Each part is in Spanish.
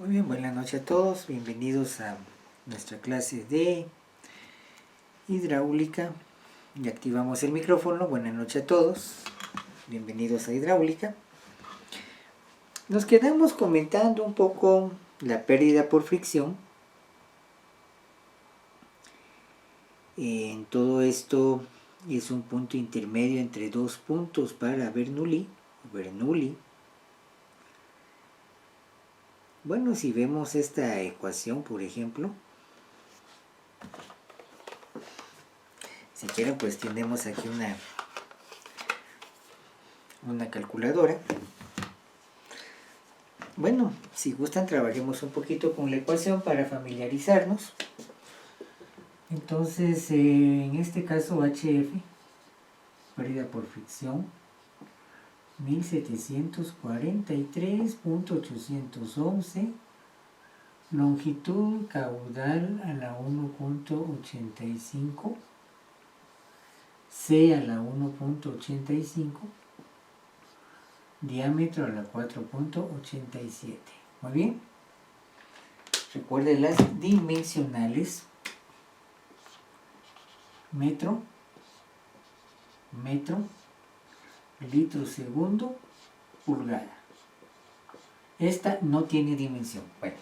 Muy bien, buenas noches a todos, bienvenidos a nuestra clase de hidráulica. Ya activamos el micrófono, buenas noches a todos, bienvenidos a hidráulica. Nos quedamos comentando un poco la pérdida por fricción. En todo esto es un punto intermedio entre dos puntos para Bernoulli. Bueno, si vemos esta ecuación, por ejemplo, si quieren pues tenemos aquí una calculadora. Bueno, si gustan trabajemos un poquito con la ecuación para familiarizarnos. Entonces, en este caso HF, pérdida por fricción, 1743.811, longitud caudal a la 1.85, C a la 1.85, diámetro a la 4.87. Muy bien. Recuerden las dimensionales. Metro, litro segundo, pulgada. Esta no tiene dimensión. Bueno,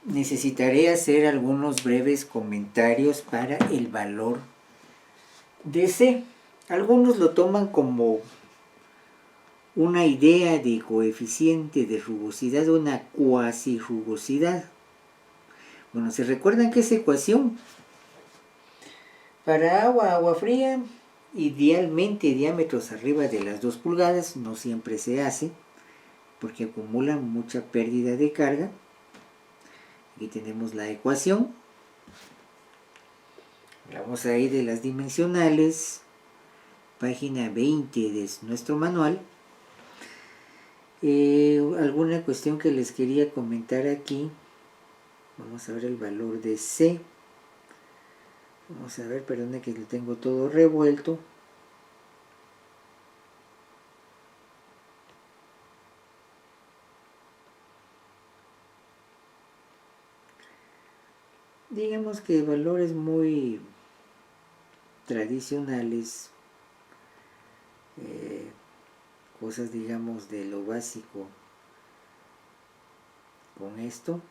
necesitaré hacer algunos breves comentarios para el valor de C. Algunos lo toman como una idea de coeficiente de rugosidad, una cuasi rugosidad. Bueno, ¿se recuerdan que esa ecuación? Para agua fría, idealmente diámetros arriba de las 2 pulgadas, no siempre se hace, porque acumulan mucha pérdida de carga. Aquí tenemos la ecuación. Vamos a ir de las dimensionales, página 20 de nuestro manual. Alguna cuestión que les quería comentar aquí. Vamos a ver el valor de C. Vamos a ver, perdón que lo tengo todo revuelto. Digamos que valores muy tradicionales, cosas digamos de lo básico con esto.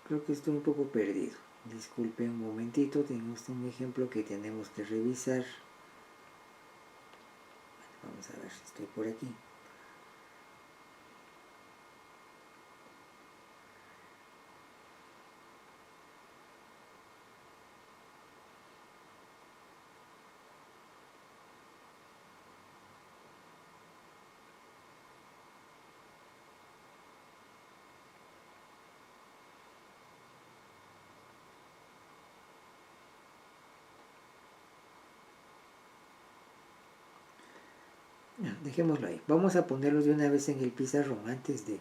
Creo que estoy un poco perdido. Disculpen un momentito, tenemos un ejemplo que tenemos que revisar. Vamos a ver si estoy por aquí. Dejémoslo ahí. Vamos a ponerlos de una vez en el pizarrón antes de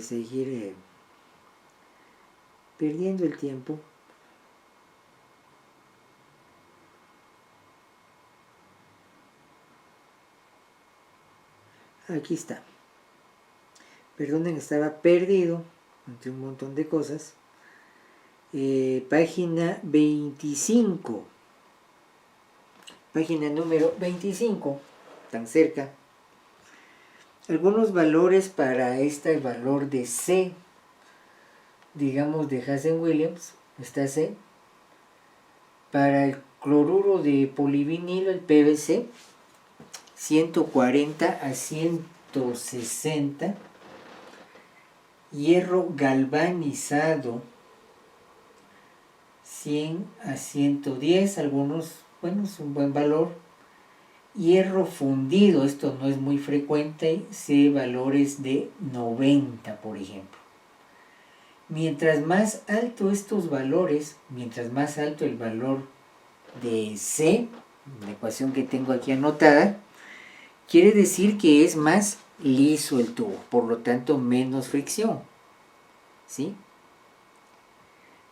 seguir perdiendo el tiempo. Aquí está. Perdonen, estaba perdido entre un montón de cosas. Página 25. Página número 25. Tan cerca. Algunos valores para este valor de C, digamos de Hazen-Williams, está C. Para el cloruro de polivinilo, el PVC, 140 a 160. Hierro galvanizado, 100 a 110, algunos, bueno, es un buen valor. Hierro fundido, esto no es muy frecuente, sé valores de 90, por ejemplo. Mientras más alto estos valores, mientras más alto el valor de C, la ecuación que tengo aquí anotada, quiere decir que es más liso el tubo, por lo tanto menos fricción. ¿Sí?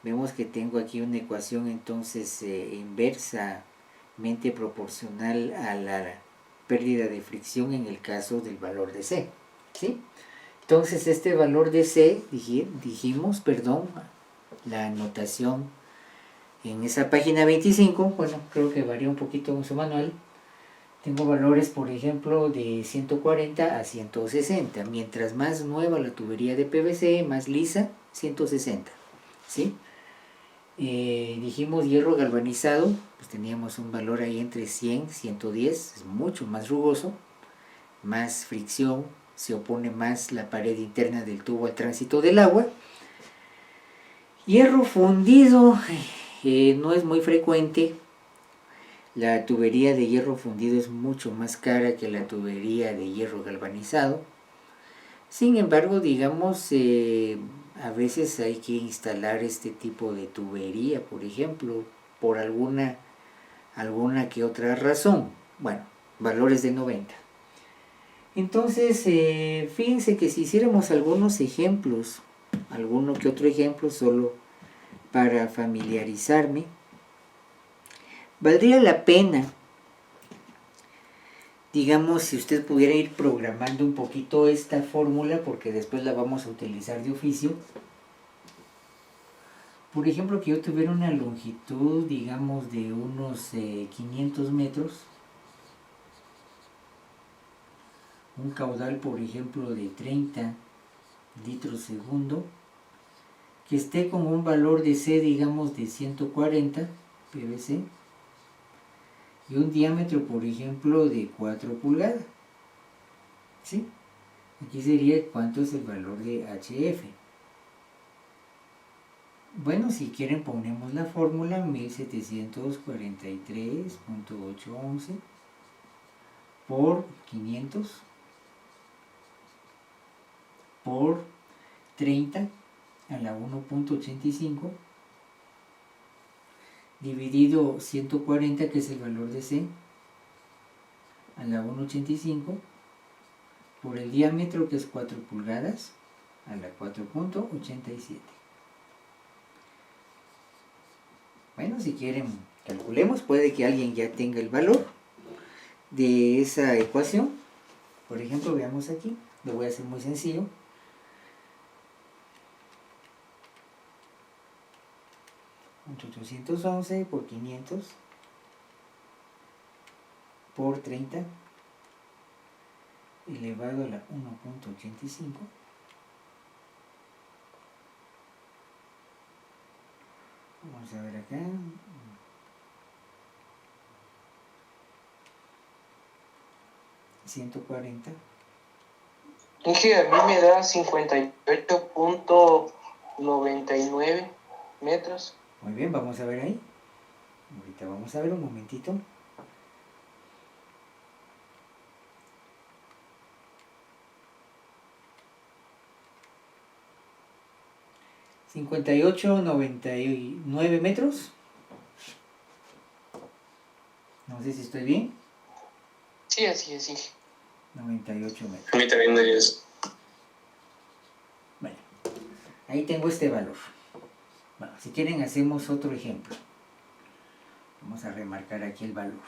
Vemos que tengo aquí una ecuación entonces inversamente proporcional a la pérdida de fricción en el caso del valor de C, ¿sí? Entonces este valor de C, dijimos, la anotación en esa página 25, bueno, creo que varía un poquito en su manual. Tengo valores, por ejemplo, de 140 a 160. Mientras más nueva la tubería de PVC, más lisa, 160, ¿sí? Dijimos hierro galvanizado, pues teníamos un valor ahí entre 100 y 110, es mucho más rugoso, más fricción, se opone más la pared interna del tubo al tránsito del agua. Hierro fundido no es muy frecuente. La tubería de hierro fundido es mucho más cara que la tubería de hierro galvanizado. Sin embargo, digamos, a veces hay que instalar este tipo de tubería, por ejemplo, por alguna que otra razón. Bueno, valores de 90. Entonces, fíjense que si hiciéramos algunos ejemplos, alguno que otro ejemplo, solo para familiarizarme, valdría la pena, digamos, si usted pudiera ir programando un poquito esta fórmula, porque después la vamos a utilizar de oficio. Por ejemplo, que yo tuviera una longitud, digamos, de unos 500 metros, un caudal, por ejemplo, de 30 litros segundo, que esté con un valor de C, digamos, de 140 PVC, y un diámetro, por ejemplo, de 4 pulgadas. ¿Sí? Aquí sería cuánto es el valor de HF. Bueno, si quieren ponemos la fórmula 1743.811 por 500 por 30 a la 1.85 dividido 140, que es el valor de C, a la 1.85 por el diámetro, que es 4 pulgadas, a la 4.87. Bueno, si quieren calculemos, puede que alguien ya tenga el valor de esa ecuación. Por ejemplo, veamos aquí, lo voy a hacer muy sencillo. $811 por 500 por 30 elevado a la 1.85. Vamos a ver acá. 140. Dije, a mí me da 58.99 metros. Muy bien, vamos a ver ahí. Ahorita vamos a ver un momentito. $58.99 metros. No sé si estoy bien. Sí, así es, sí. 98 metros. A mí también me dio eso. Bueno, ahí tengo este valor. Bueno, si quieren hacemos otro ejemplo. Vamos a remarcar aquí el valor.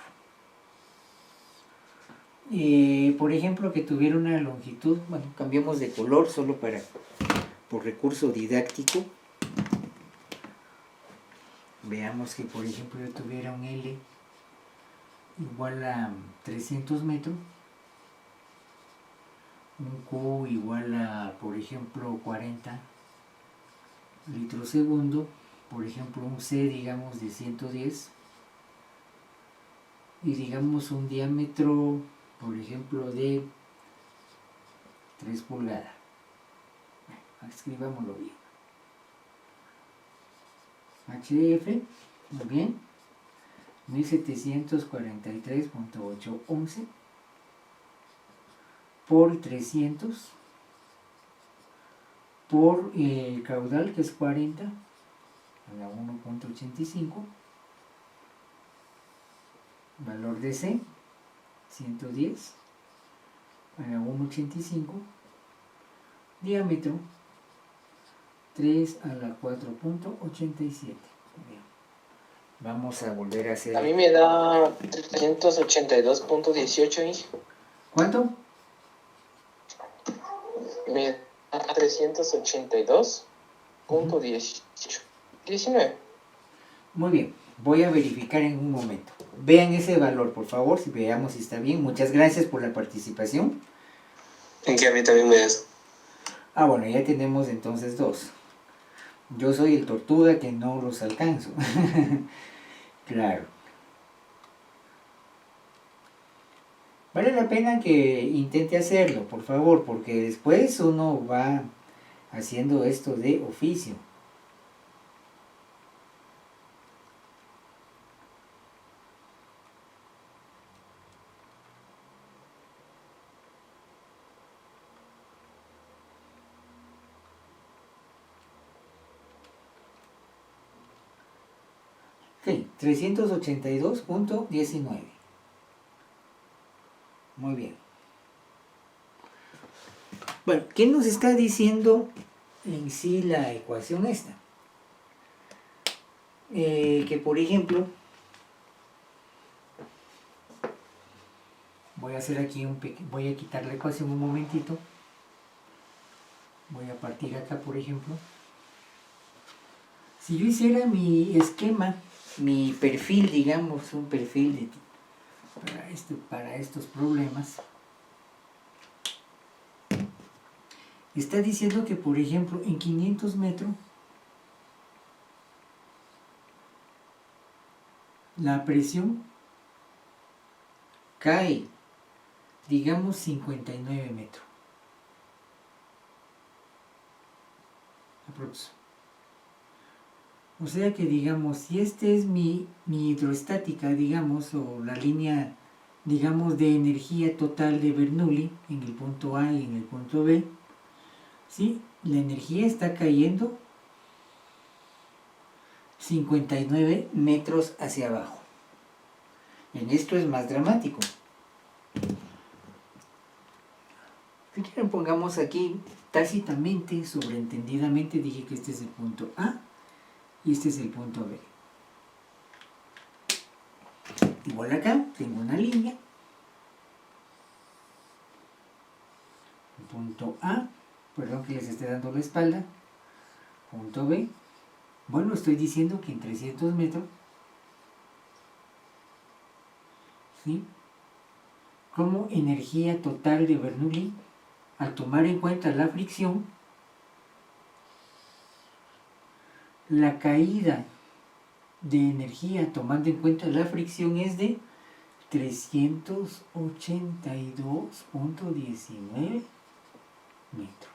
Por ejemplo, que tuviera una longitud, bueno, cambiamos de color solo por recurso didáctico. Veamos que, por ejemplo, yo tuviera un L igual a 300 metros, un Q igual a, por ejemplo, 40 litros segundo, por ejemplo, un C, digamos, de 110, y digamos un diámetro, por ejemplo, de 3 pulgadas. Escribámoslo bien. HF, muy bien, 1743.811 por 300 por el caudal, que es 40 a la 1.85, valor de C, 110 a la 1.85, diámetro 3 a la 4.87. Vamos a volver a hacer. A mí me da 382.18, Inge. ¿Cuánto? Me da 382.18. 19. Muy bien, voy a verificar en un momento. Vean ese valor, por favor, si veamos si está bien. Muchas gracias por la participación. En que a mí también me das. Ah, bueno, ya tenemos entonces dos. Yo soy el tortuga que no los alcanzo. Claro. Vale la pena que intente hacerlo, por favor, porque después uno va haciendo esto de oficio. Ok, 382.19. Muy bien. Bueno, ¿qué nos está diciendo en sí la ecuación esta? Que por ejemplo, voy a hacer aquí voy a quitar la ecuación un momentito. Voy a partir acá, por ejemplo. Si yo hiciera mi esquema, mi perfil, digamos, un perfil para estos problemas, está diciendo que, por ejemplo, en 500 metros, la presión cae, digamos, 59 metros. Aprox. O sea que, digamos, si este es mi hidroestática, digamos, o la línea, digamos, de energía total de Bernoulli, en el punto A y en el punto B, ¿sí? La energía está cayendo 59 metros hacia abajo. En esto es más dramático. Si quieren, pongamos aquí tácitamente, sobreentendidamente, dije que este es el punto A y este es el punto B. Igual acá tengo una línea. Punto A, perdón que les esté dando la espalda. Punto B. Bueno, estoy diciendo que en 300 metros, ¿sí? Como energía total de Bernoulli, al tomar en cuenta la fricción, la caída de energía tomando en cuenta la fricción es de 382.19 metros.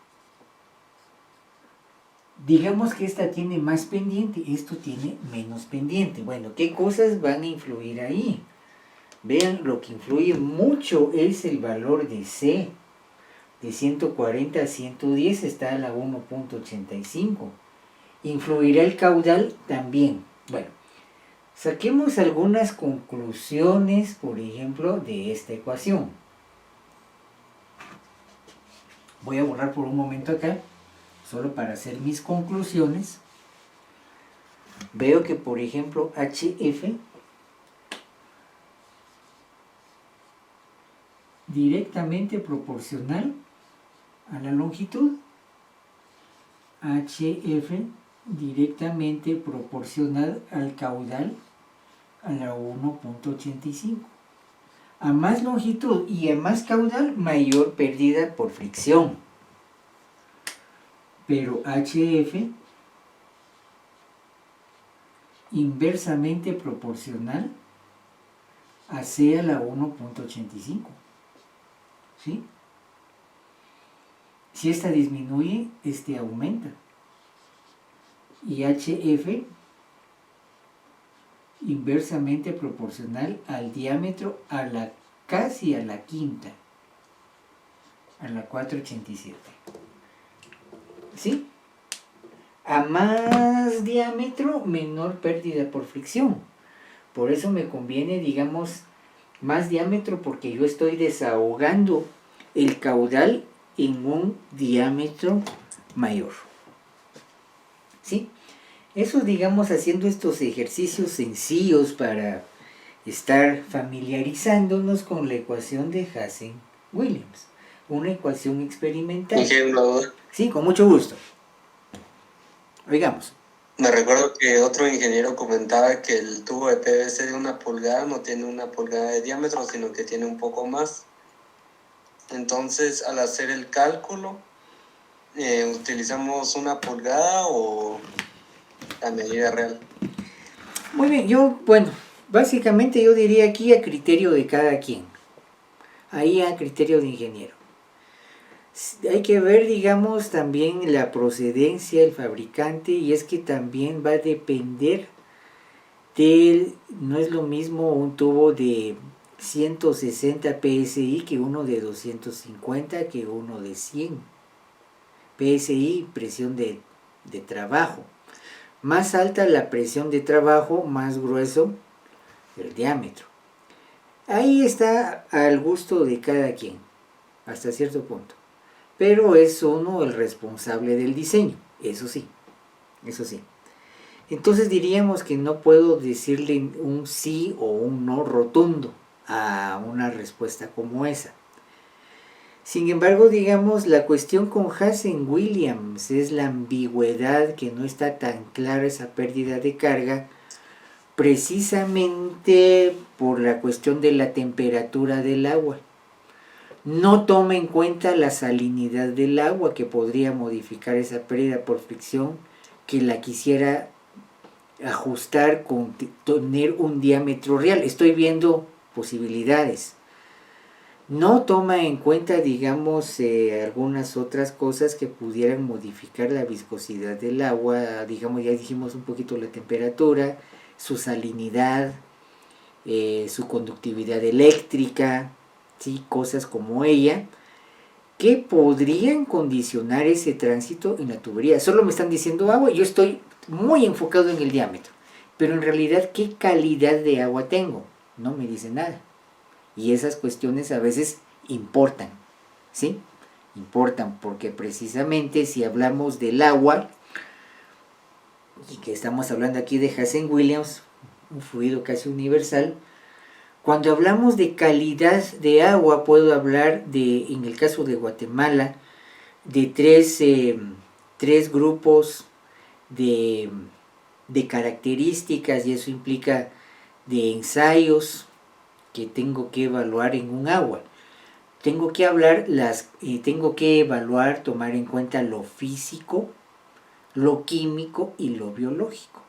Digamos que esta tiene más pendiente, esto tiene menos pendiente. Bueno, ¿qué cosas van a influir ahí? Vean, lo que influye mucho es el valor de C. De 140 a 110 está a la 1.85. ¿Influirá el caudal? También. Bueno, saquemos algunas conclusiones, por ejemplo, de esta ecuación. Voy a borrar por un momento acá, solo para hacer mis conclusiones. Veo que, por ejemplo, HF directamente proporcional a la longitud. HF directamente proporcional al caudal a la 1.85. A más longitud y a más caudal, mayor pérdida por fricción. Pero HF inversamente proporcional a C a la 1.85. ¿Sí? Si esta disminuye, este aumenta. Y HF inversamente proporcional al diámetro casi a la quinta, a la 487. ¿Sí? A más diámetro, menor pérdida por fricción. Por eso me conviene, digamos, más diámetro, porque yo estoy desahogando el caudal en un diámetro mayor. ¿Sí? Eso, digamos, haciendo estos ejercicios sencillos para estar familiarizándonos con la ecuación de Hazen-Williams, una ecuación experimental. Ingeniero, Sí, con mucho gusto. Oigamos. me recuerdo que otro ingeniero comentaba que el tubo de PVC de 1 pulgada no tiene 1 pulgada de diámetro, sino que tiene un poco más. Entonces, al hacer el cálculo, ¿utilizamos 1 pulgada o la medida real? Muy bien, bueno, básicamente yo diría aquí a criterio de cada quien. Ahí a criterio de ingeniero. Hay que ver, digamos, también la procedencia del fabricante, y es que también va a depender no es lo mismo un tubo de 160 PSI que uno de 250 que uno de 100 PSI, presión de trabajo. Más alta la presión de trabajo, más grueso el diámetro. Ahí está al gusto de cada quien, hasta cierto punto. Pero es uno el responsable del diseño, eso sí, eso sí. Entonces diríamos que no puedo decirle un sí o un no rotundo a una respuesta como esa. Sin embargo, digamos, la cuestión con Hazen-Williams es la ambigüedad, que no está tan clara esa pérdida de carga, precisamente por la cuestión de la temperatura del agua. No toma en cuenta la salinidad del agua, que podría modificar esa pérdida por fricción, que la quisiera ajustar con tener un diámetro real. Estoy viendo posibilidades. No toma en cuenta, digamos, algunas otras cosas que pudieran modificar la viscosidad del agua. Digamos, ya dijimos un poquito la temperatura, su salinidad, su conductividad eléctrica, ¿sí? Cosas como ella, que podrían condicionar ese tránsito en la tubería. Solo me están diciendo agua, yo estoy muy enfocado en el diámetro, pero en realidad, ¿qué calidad de agua tengo? No me dice nada. Y esas cuestiones a veces importan, ¿sí? Importan porque precisamente si hablamos del agua, y que estamos hablando aquí de Hazen-Williams, un fluido casi universal, cuando hablamos de calidad de agua, puedo hablar de, en el caso de Guatemala, de tres grupos de características, y eso implica de ensayos que tengo que evaluar en un agua. Tengo que tengo que evaluar, tomar en cuenta lo físico, lo químico y lo biológico.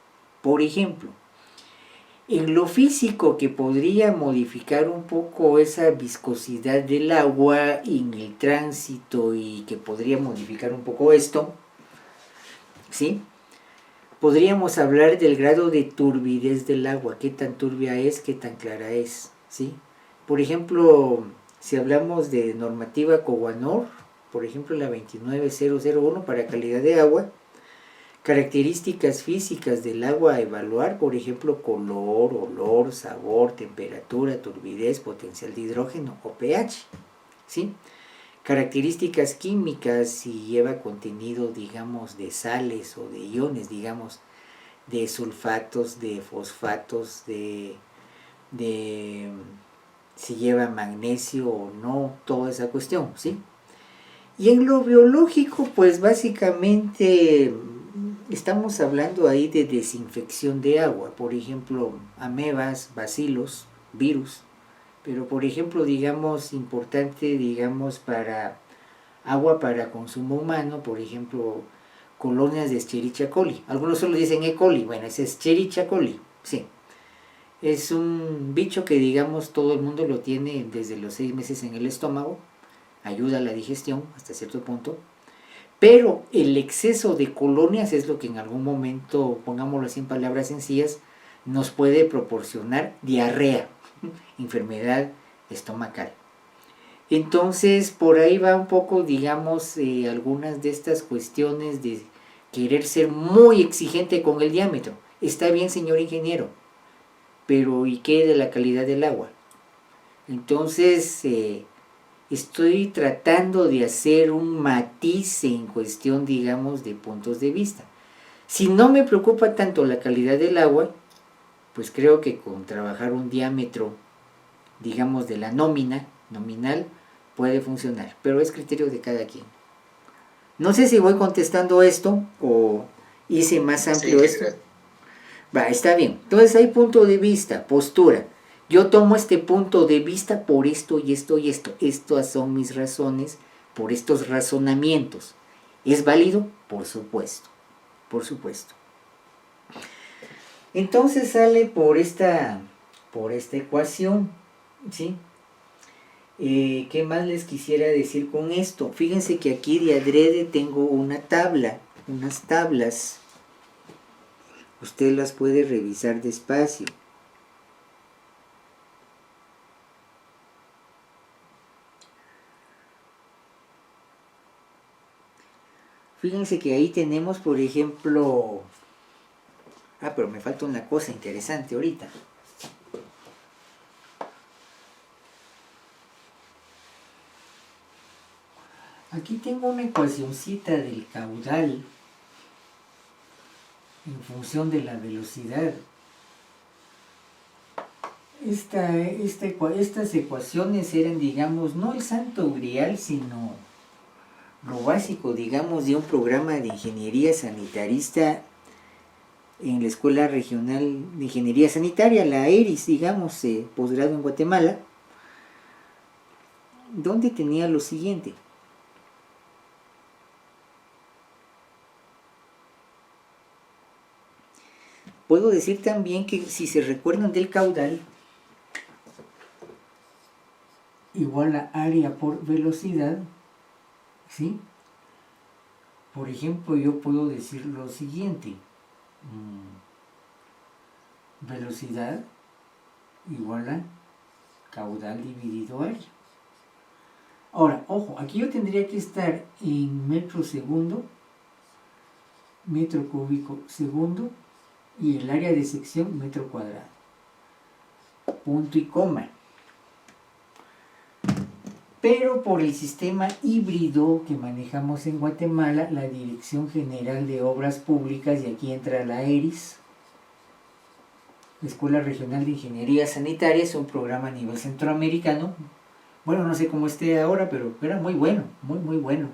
Por ejemplo, en lo físico, que podría modificar un poco esa viscosidad del agua en el tránsito, y que podría modificar un poco esto, ¿sí? Podríamos hablar del grado de turbidez del agua, qué tan turbia es, qué tan clara es, ¿sí? Por ejemplo, si hablamos de normativa Cowanor, por ejemplo la 29001 para calidad de agua, características físicas del agua a evaluar, por ejemplo, color, olor, sabor, temperatura, turbidez, potencial de hidrógeno o pH, ¿sí? Características químicas, si lleva contenido, digamos, de sales o de iones, digamos, de sulfatos, de fosfatos, de si lleva magnesio o no, toda esa cuestión, ¿sí? Y en lo biológico, pues básicamente estamos hablando ahí de desinfección de agua, por ejemplo, amebas, bacilos, virus, pero por ejemplo, digamos, importante, digamos, para agua para consumo humano, por ejemplo, colonias de Escherichia coli. Algunos solo dicen E. coli, bueno, es Escherichia coli, sí. Es un bicho que, digamos, todo el mundo lo tiene desde los 6 meses en el estómago, ayuda a la digestión hasta cierto punto, pero el exceso de colonias es lo que en algún momento, pongámoslo así en palabras sencillas, nos puede proporcionar diarrea, enfermedad estomacal. Entonces, por ahí va un poco, digamos, algunas de estas cuestiones de querer ser muy exigente con el diámetro. Está bien, señor ingeniero, pero ¿y qué de la calidad del agua? Entonces, estoy tratando de hacer un matiz en cuestión, digamos, de puntos de vista. Si no me preocupa tanto la calidad del agua, pues creo que con trabajar un diámetro, digamos, de la nominal, puede funcionar, pero es criterio de cada quien. No sé si voy contestando esto o hice más amplio Sí, esto. Va, está bien. Entonces hay punto de vista, postura. Yo tomo este punto de vista por esto y esto y esto. Estas son mis razones por estos razonamientos. ¿Es válido? Por supuesto. Por supuesto. Entonces sale por esta ecuación, ¿sí? ¿Qué más les quisiera decir con esto? Fíjense que aquí de adrede tengo una tabla, unas tablas. Usted las puede revisar despacio. Fíjense que ahí tenemos, por ejemplo... pero me falta una cosa interesante ahorita. Aquí tengo una ecuacioncita del caudal en función de la velocidad. Estas ecuaciones eran, digamos, no el santo grial, sino lo básico, digamos, de un programa de ingeniería sanitarista en la Escuela Regional de Ingeniería Sanitaria, la ERIS, digamos, posgrado en Guatemala, donde tenía lo siguiente. Puedo decir también que si se recuerdan del caudal, igual a área por velocidad, ¿sí? Por ejemplo, yo puedo decir lo siguiente. Velocidad igual a caudal dividido área. Ahora, ojo, aquí yo tendría que estar en metro segundo, metro cúbico segundo, y el área de sección metro cuadrado. Punto y coma. Pero por el sistema híbrido que manejamos en Guatemala, la Dirección General de Obras Públicas, y aquí entra la ERIS, Escuela Regional de Ingeniería Sanitaria, es un programa a nivel centroamericano. Bueno, no sé cómo esté ahora, pero era muy bueno, muy muy bueno.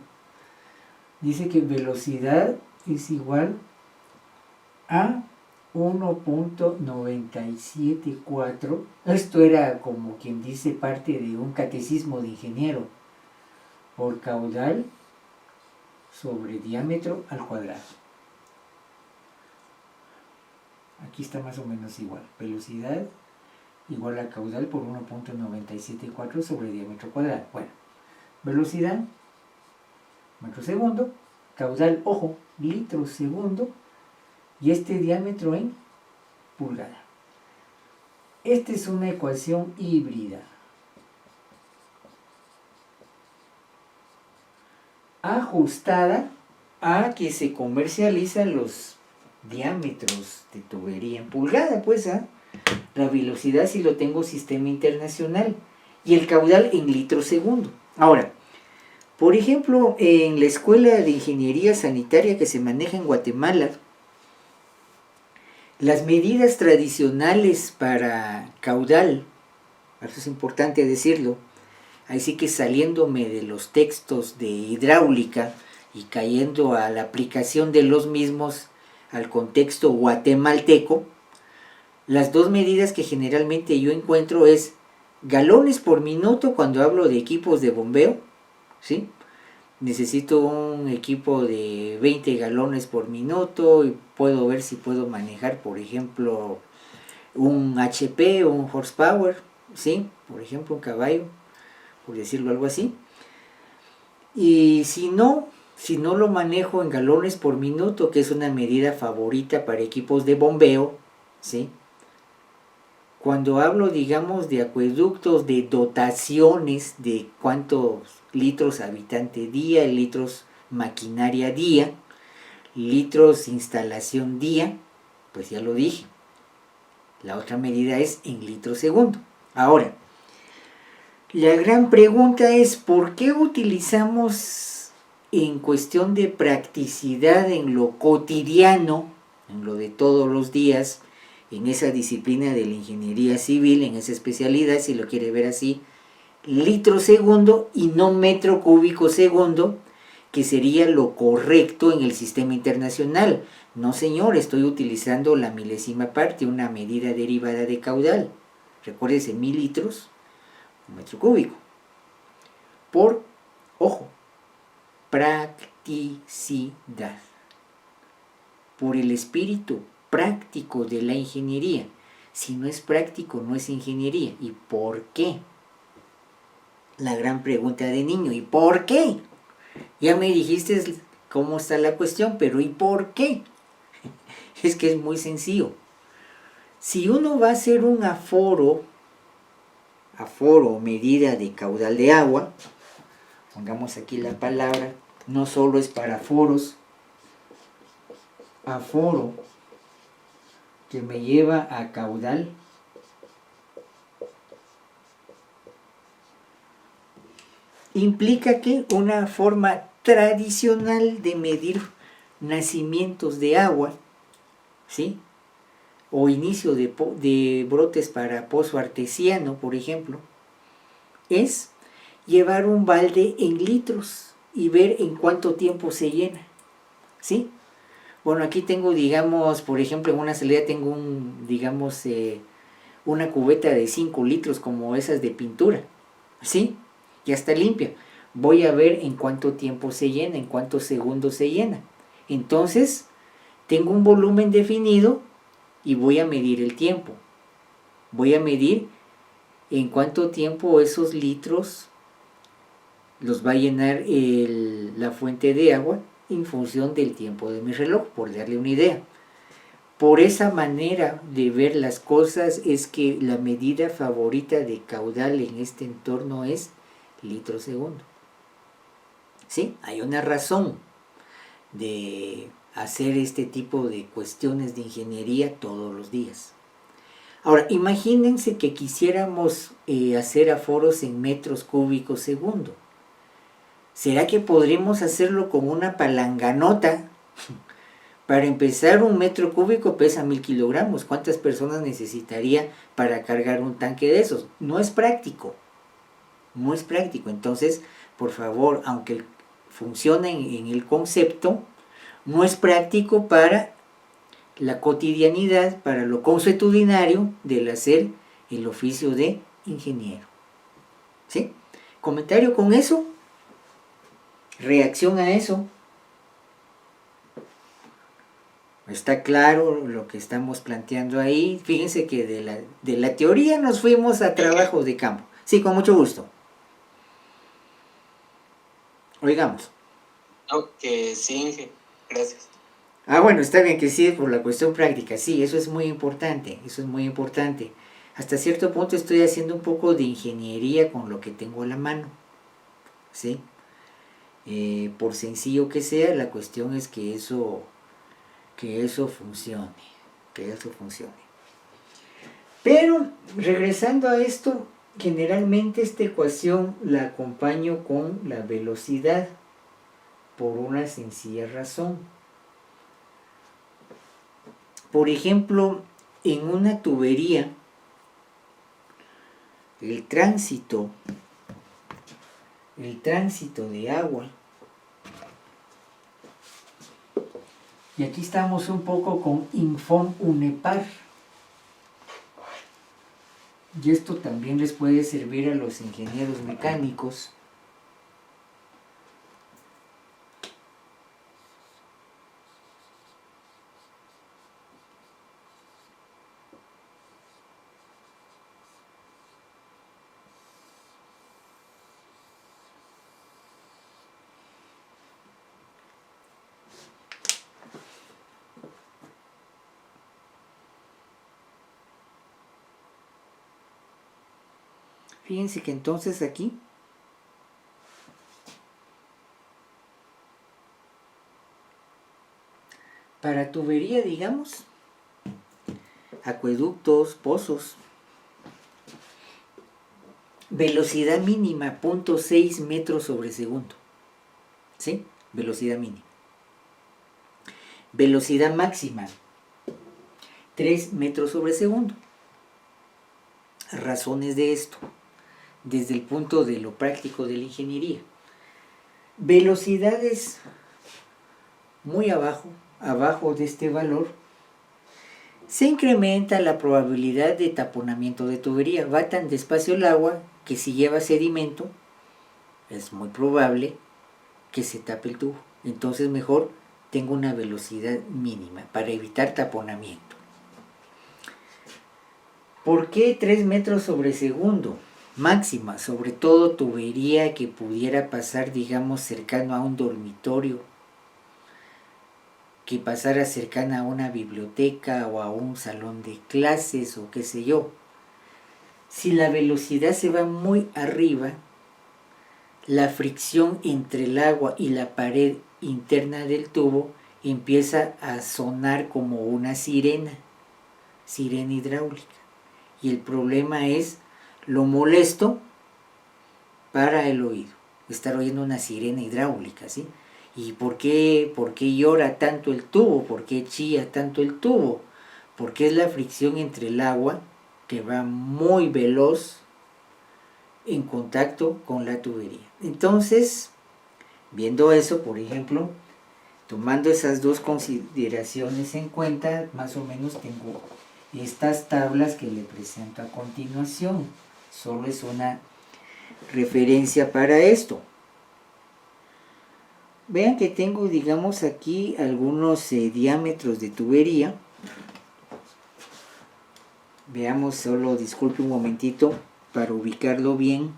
Dice que velocidad es igual a 1.974. Esto era como quien dice parte de un catecismo de ingeniero, por caudal sobre diámetro al cuadrado. Aquí está más o menos igual. Velocidad igual a caudal por 1.974 sobre diámetro cuadrado. Bueno, velocidad, metro segundo, caudal, ojo, litro segundo, y este diámetro en pulgada. Esta es una ecuación híbrida. Ajustada a que se comercializan los diámetros de tubería en pulgada, pues, la velocidad si lo tengo sistema internacional, y el caudal en litro segundo. Ahora, por ejemplo, en la Escuela de Ingeniería Sanitaria que se maneja en Guatemala, las medidas tradicionales para caudal, eso es importante decirlo, ahí sí que saliéndome de los textos de hidráulica y cayendo a la aplicación de los mismos al contexto guatemalteco, las dos medidas que generalmente yo encuentro es galones por minuto cuando hablo de equipos de bombeo, ¿sí? Necesito un equipo de 20 galones por minuto y puedo ver si puedo manejar, por ejemplo, un HP o un horsepower, ¿sí? Por ejemplo, un caballo, por decirlo algo así. Y si no lo manejo en galones por minuto, que es una medida favorita para equipos de bombeo, ¿sí? Cuando hablo, digamos, de acueductos, de dotaciones, de cuántos litros habitante día, litros maquinaria día, litros instalación día, pues ya lo dije. La otra medida es en litros segundo. Ahora, la gran pregunta es, ¿por qué utilizamos en cuestión de practicidad en lo cotidiano, en lo de todos los días, en esa disciplina de la ingeniería civil, en esa especialidad, si lo quiere ver así, litro segundo y no metro cúbico segundo, que sería lo correcto en el sistema internacional. No, señor, estoy utilizando la milésima parte, una medida derivada de caudal. Recuérdese, 1000 litros, un metro cúbico. Por, ojo, practicidad. Por el espíritu práctico de la ingeniería. Si no es práctico, no es ingeniería. ¿Y por qué? La gran pregunta de niño. ¿Y por qué? Ya me dijiste cómo está la cuestión, pero ¿y por qué? Es que es muy sencillo. Si uno va a hacer un aforo o medida de caudal de agua, pongamos aquí la palabra, no solo es para aforos, aforo que me lleva a caudal, implica que una forma tradicional de medir nacimientos de agua, ¿sí? O inicio de brotes para pozo artesiano, por ejemplo, es llevar un balde en litros y ver en cuánto tiempo se llena, ¿sí? Bueno, aquí tengo, digamos, por ejemplo, en una salida tengo una cubeta de 5 litros como esas de pintura, ¿sí? Ya está limpia. Voy a ver en cuánto tiempo se llena, en cuántos segundos se llena. Entonces, tengo un volumen definido y voy a medir el tiempo. Voy a medir en cuánto tiempo esos litros los va a llenar la fuente de agua en función del tiempo de mi reloj, por darle una idea. Por esa manera de ver las cosas es que la medida favorita de caudal en este entorno es litro segundo. ¿Sí? Hay una razón de hacer este tipo de cuestiones de ingeniería todos los días. Ahora, imagínense que quisiéramos hacer aforos en metros cúbicos segundo. ¿Será que podremos hacerlo con una palanganota? Para empezar, un metro cúbico pesa 1000 kilogramos. ¿Cuántas personas necesitaría para cargar un tanque de esos? No es práctico. No es práctico. Entonces, por favor, aunque funcione en el concepto, no es práctico para la cotidianidad, para lo consuetudinario del hacer el oficio de ingeniero. ¿Sí? ¿Comentario con eso? ¿Reacción a eso? ¿Está claro lo que estamos planteando ahí? Fíjense que de la teoría nos fuimos a trabajos de campo. Sí, con mucho gusto. Oigamos. No, que sí, Inge. Gracias. Bueno, está bien que sí, por la cuestión práctica. Sí, eso es muy importante. Eso es muy importante. Hasta cierto punto estoy haciendo un poco de ingeniería con lo que tengo a la mano. ¿Sí? Por sencillo que sea, la cuestión es que eso funcione. Que eso funcione. Pero, regresando a esto, generalmente esta ecuación la acompaño con la velocidad por una sencilla razón. Por ejemplo, en una tubería, el tránsito de agua, y aquí estamos un poco con Infom UNEPAR, y esto también les puede servir a los ingenieros mecánicos. Fíjense que entonces aquí para tubería, digamos, acueductos, pozos, velocidad mínima 0.6 metros sobre segundo. ¿Sí? velocidad mínima. Velocidad máxima, 3 metros sobre segundo. Razones de esto, desde el punto de lo práctico de la ingeniería. Velocidades muy abajo de este valor, se incrementa la probabilidad de taponamiento de tubería. Va tan despacio el agua que si lleva sedimento, es muy probable que se tape el tubo. Entonces mejor tengo una velocidad mínima para evitar taponamiento. ¿Por qué 3 metros sobre segundo? Máxima, sobre todo tubería que pudiera pasar, digamos, cercano a un dormitorio, que pasara cercana a una biblioteca o a un salón de clases o qué sé yo. Si la velocidad se va muy arriba, la fricción entre el agua y la pared interna del tubo empieza a sonar como una sirena hidráulica. Y el problema es lo molesto para el oído, estar oyendo una sirena hidráulica, ¿sí? ¿Y por qué llora tanto el tubo? ¿Por qué chilla tanto el tubo? Porque es la fricción entre el agua que va muy veloz en contacto con la tubería. Entonces, viendo eso, por ejemplo, tomando esas dos consideraciones en cuenta, más o menos tengo estas tablas que le presento a continuación. Solo es una referencia para esto. Vean que tengo, digamos, aquí algunos diámetros de tubería. Veamos, solo disculpe un momentito para ubicarlo bien.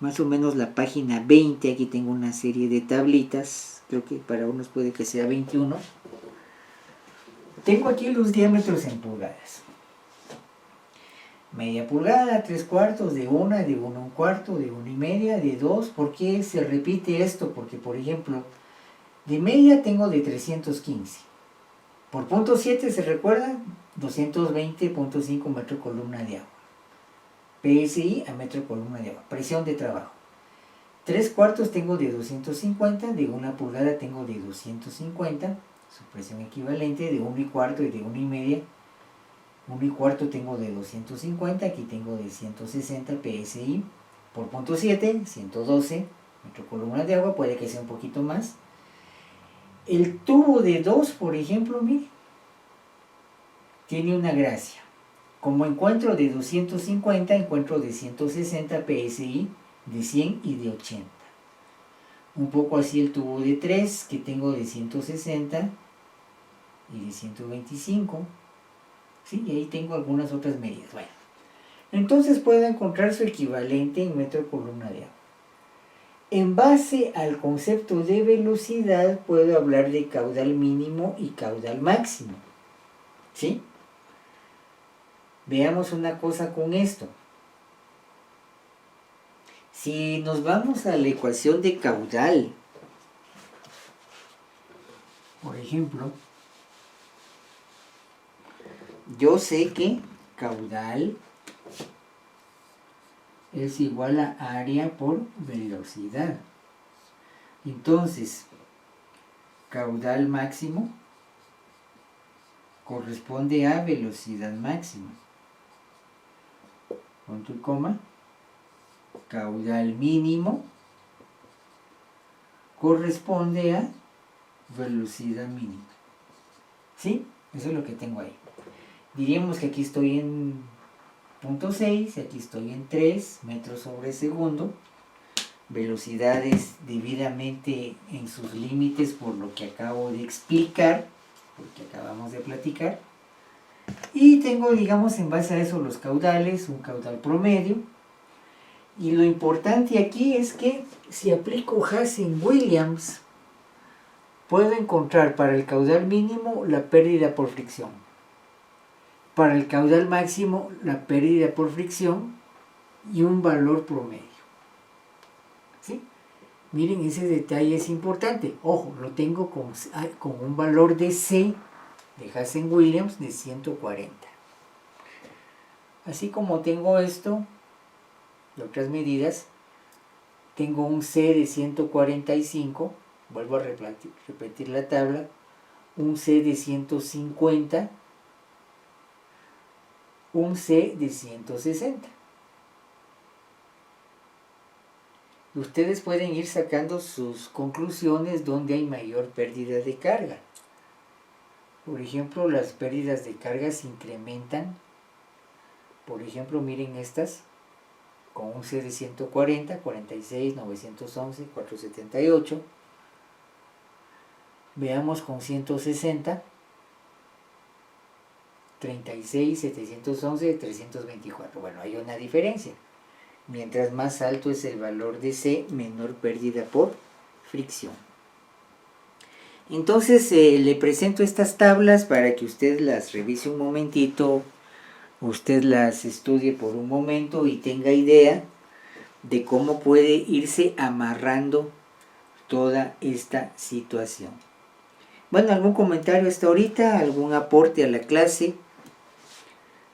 Más o menos la página 20, aquí tengo una serie de tablitas. Creo que para unos puede que sea 21. Tengo aquí los diámetros en pulgadas. Media pulgada, 3/4, de 1, de 1/4, de 1,5, de 2. ¿Por qué se repite esto? Porque, por ejemplo, de media tengo de 315. Por punto 7, ¿se recuerda? 220.5 metro columna de agua. PSI a metro columna de agua. Presión de trabajo. 3/4 tengo de 250, de 1 pulgada tengo de 250, su presión equivalente, de 1/4 y de 1,5. 1/4 tengo de 250, aquí tengo de 160 PSI. Por punto 7, 112 metro columna de agua, puede que sea un poquito más. El tubo de 2, por ejemplo, mire, tiene una gracia. Como encuentro de 250, encuentro de 160 PSI, de 100 y de 80. Un poco así el tubo de 3, que tengo de 160 y de 125. ¿Sí? Y ahí tengo algunas otras medidas. Bueno, entonces puedo encontrar su equivalente en metro columna de agua. En base al concepto de velocidad, puedo hablar de caudal mínimo y caudal máximo. ¿Sí? Veamos una cosa con esto. Si nos vamos a la ecuación de caudal, por ejemplo, yo sé que caudal es igual a área por velocidad. Entonces, caudal máximo corresponde a velocidad máxima. Punto y coma. Caudal mínimo corresponde a velocidad mínima. ¿Sí? Eso es lo que tengo ahí. Diríamos que aquí estoy en punto 6 y aquí estoy en 3 metros sobre segundo. Velocidades debidamente en sus límites por lo que acabo de explicar, porque acabamos de platicar. Y tengo, digamos, en base a eso los caudales, un caudal promedio. Y lo importante aquí es que si aplico Hazen-Williams, puedo encontrar para el caudal mínimo la pérdida por fricción. Para el caudal máximo, la pérdida por fricción y un valor promedio. ¿Sí? Miren, ese detalle es importante. Ojo, lo tengo con un valor de C de Hazen-Williams de 140. Así como tengo esto de otras medidas, tengo un C de 145 vuelvo a repetir la tabla, un C de 150, un C de 160. Ustedes pueden ir sacando sus conclusiones donde hay mayor pérdida de carga. Por ejemplo, las pérdidas de carga se incrementan. Por ejemplo, miren estas, con un C de 140, 46, 911, 478. Veamos con 160, 36, 711, 324. Bueno, hay una diferencia. Mientras más alto es el valor de C, menor pérdida por fricción. Entonces le presento estas tablas para que usted las revise un momentito, usted las estudie por un momento y tenga idea de cómo puede irse amarrando toda esta situación. Bueno, ¿algún comentario hasta ahorita? ¿Algún aporte a la clase?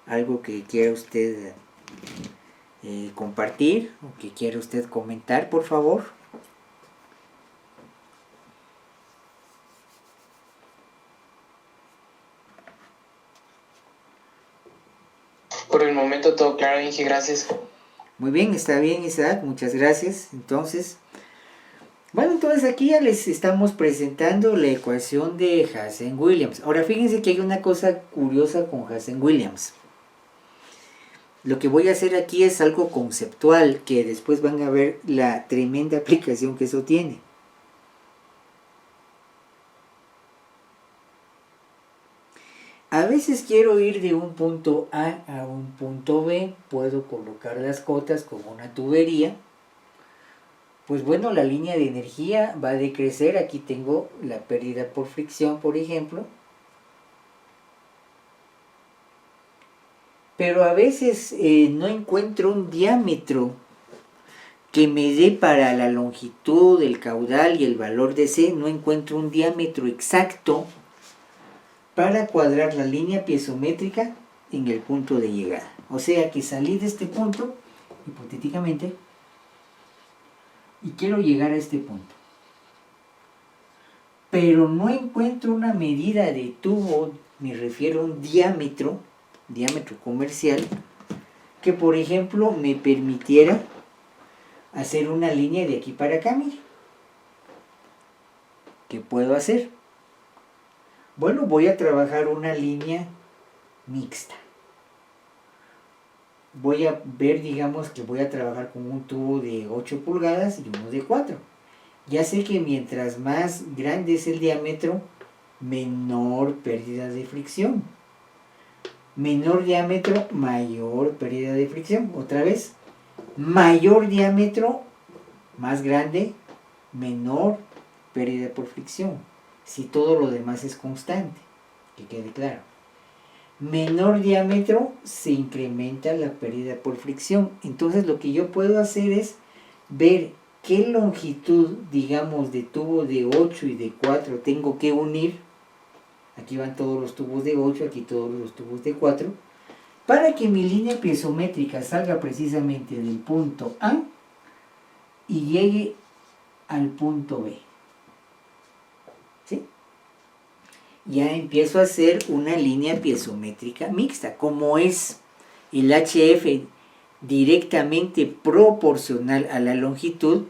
¿Algo que quiera usted compartir o que quiera usted comentar, por favor? Por el momento todo claro, Inge, gracias. Muy bien, está bien, Isaac, muchas gracias. Entonces aquí ya les estamos presentando la ecuación de Hazen-Williams. Ahora fíjense que hay una cosa curiosa con Hazen-Williams. Lo que voy a hacer aquí es algo conceptual, que después van a ver la tremenda aplicación que eso tiene. A veces quiero ir de un punto A a un punto B, puedo colocar las cotas como una tubería. Pues bueno, la línea de energía va a decrecer, aquí tengo la pérdida por fricción, por ejemplo. Pero a veces no encuentro un diámetro que me dé para la longitud, el caudal y el valor de C, no encuentro un diámetro exacto para cuadrar la línea piezométrica en el punto de llegada. O sea que salí de este punto, hipotéticamente, y quiero llegar a este punto. Pero no encuentro una medida de tubo, me refiero a un diámetro comercial, que por ejemplo me permitiera hacer una línea de aquí para acá, mire. ¿Qué puedo hacer? Bueno, voy a trabajar una línea mixta. Voy a ver, digamos que voy a trabajar con un tubo de 8 pulgadas y uno de 4. Ya sé que mientras más grande es el diámetro, menor pérdida de fricción. Menor diámetro, mayor pérdida de fricción. Otra vez, mayor diámetro, más grande, menor pérdida por fricción. Si todo lo demás es constante, que quede claro. Menor diámetro, se incrementa la pérdida por fricción. Entonces lo que yo puedo hacer es ver qué longitud, digamos, de tubo de 8 y de 4 tengo que unir. Aquí van todos los tubos de 8, aquí todos los tubos de 4, para que mi línea piezométrica salga precisamente del punto A y llegue al punto B. ¿Sí? Ya empiezo a hacer una línea piezométrica mixta. Como es el HF directamente proporcional a la longitud,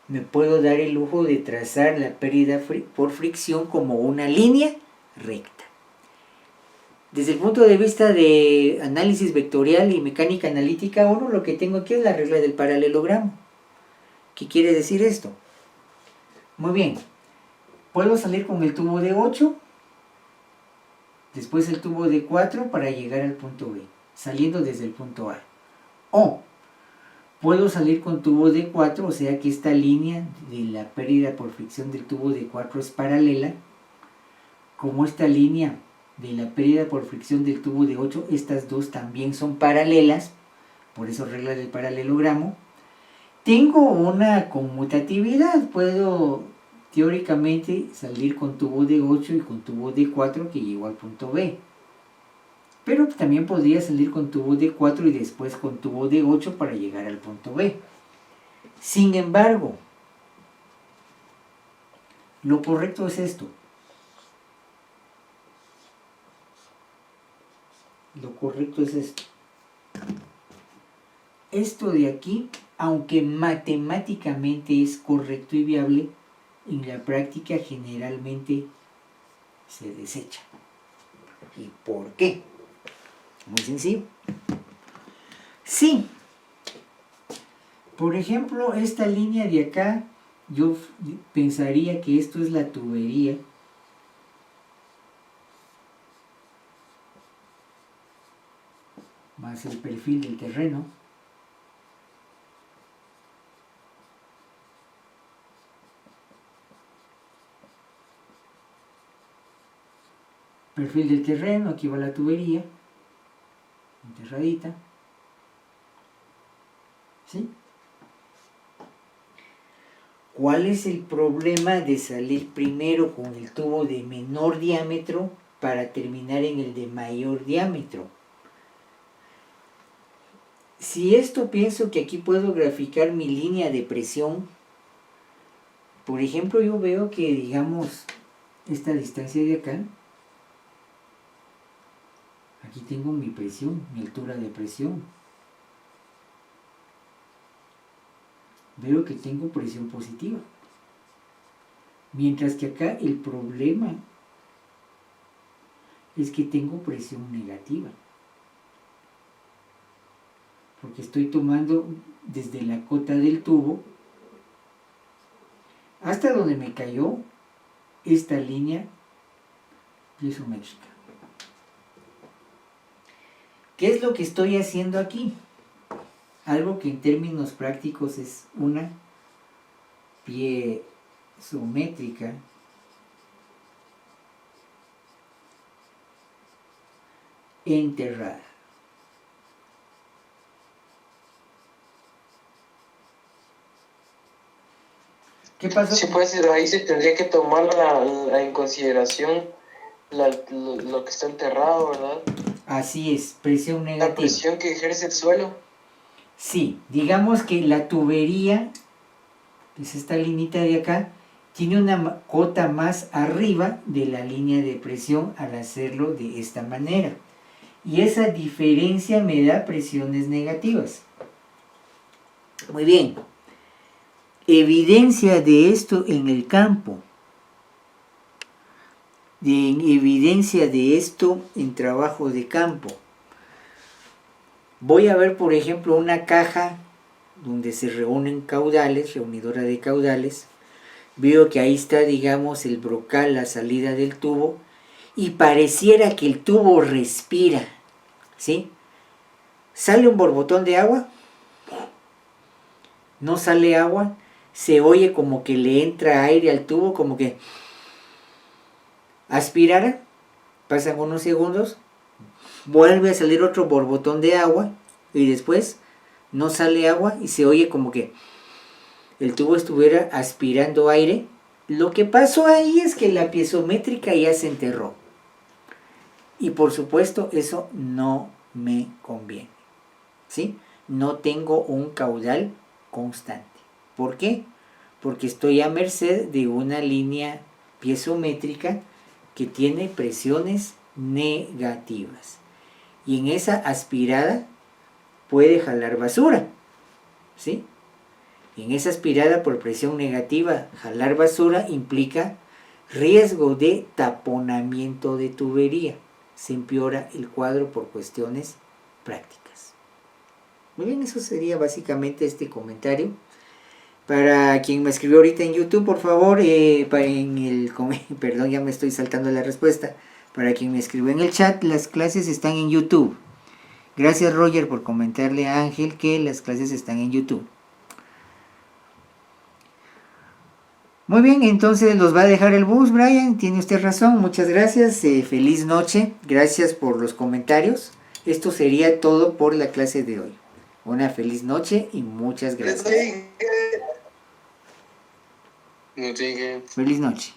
me puedo dar el lujo de trazar la pérdida por fricción como una línea recta. Desde el punto de vista de análisis vectorial y mecánica analítica 1, lo que tengo aquí es la regla del paralelogramo. ¿Qué quiere decir esto? Muy bien, puedo salir con el tubo de 8, después el tubo de 4 para llegar al punto B, saliendo desde el punto A. O puedo salir con tubo de 4, o sea que esta línea de la pérdida por fricción del tubo de 4 es paralela. Como esta línea de la pérdida por fricción del tubo de 8, estas dos también son paralelas, por eso regla del paralelogramo. Tengo una conmutatividad, puedo teóricamente salir con tubo de 8 y con tubo de 4 que llego al punto B. Pero también podría salir con tubo de 4 y después con tubo de 8 para llegar al punto B. Sin embargo, Lo correcto es esto. Lo correcto es esto. Esto de aquí, aunque matemáticamente es correcto y viable, en la práctica generalmente se desecha. ¿Y por qué? Muy sencillo. Sí. Por ejemplo, esta línea de acá, yo pensaría que esto es la tubería. Más el perfil del terreno. Perfil del terreno, aquí va la tubería, enterradita. ¿Sí? ¿Cuál es el problema de salir primero con el tubo de menor diámetro para terminar en el de mayor diámetro? Si esto pienso que aquí puedo graficar mi línea de presión, por ejemplo, yo veo que, digamos, esta distancia de acá, aquí tengo mi presión, mi altura de presión. Veo que tengo presión positiva. Mientras que acá el problema es que tengo presión negativa. Porque estoy tomando desde la cota del tubo hasta donde me cayó esta línea piezométrica. ¿Qué es lo que estoy haciendo aquí? Algo que en términos prácticos es una piezométrica enterrada. ¿Qué pasó? Sí, pues ahí se tendría que tomar en consideración lo que está enterrado, ¿verdad? Así es, presión negativa. La presión que ejerce el suelo. Sí, digamos que la tubería, es esta linita de acá, tiene una cota más arriba de la línea de presión al hacerlo de esta manera. Y esa diferencia me da presiones negativas. Muy bien. Evidencia de esto en el campo. Evidencia de esto en trabajo de campo. Voy a ver, por ejemplo, una caja donde se reúnen caudales, reunidora de caudales. Veo que ahí está, digamos, el brocal, la salida del tubo, y pareciera que el tubo respira, ¿sí? ¿Sale un borbotón de agua? No sale agua, se oye como que le entra aire al tubo, como que aspirara, pasan unos segundos, vuelve a salir otro borbotón de agua, y después no sale agua y se oye como que el tubo estuviera aspirando aire. Lo que pasó ahí es que la piezométrica ya se enterró. Y por supuesto eso no me conviene. ¿Sí? No tengo un caudal constante. ¿Por qué? Porque estoy a merced de una línea piezométrica que tiene presiones negativas. Y en esa aspirada puede jalar basura. ¿Sí? En esa aspirada por presión negativa, jalar basura implica riesgo de taponamiento de tubería. Se empeora el cuadro por cuestiones prácticas. Muy bien, eso sería básicamente este comentario. Para quien me escribió ahorita en YouTube, por favor, perdón, ya me estoy saltando la respuesta. Para quien me escribió en el chat, las clases están en YouTube. Gracias, Roger, por comentarle a Ángel que las clases están en YouTube. Muy bien, entonces los va a dejar el bus, Brian. Tiene usted razón, muchas gracias. Feliz noche, gracias por los comentarios. Esto sería todo por la clase de hoy. Una feliz noche y muchas gracias. No llegué. Feliz noche.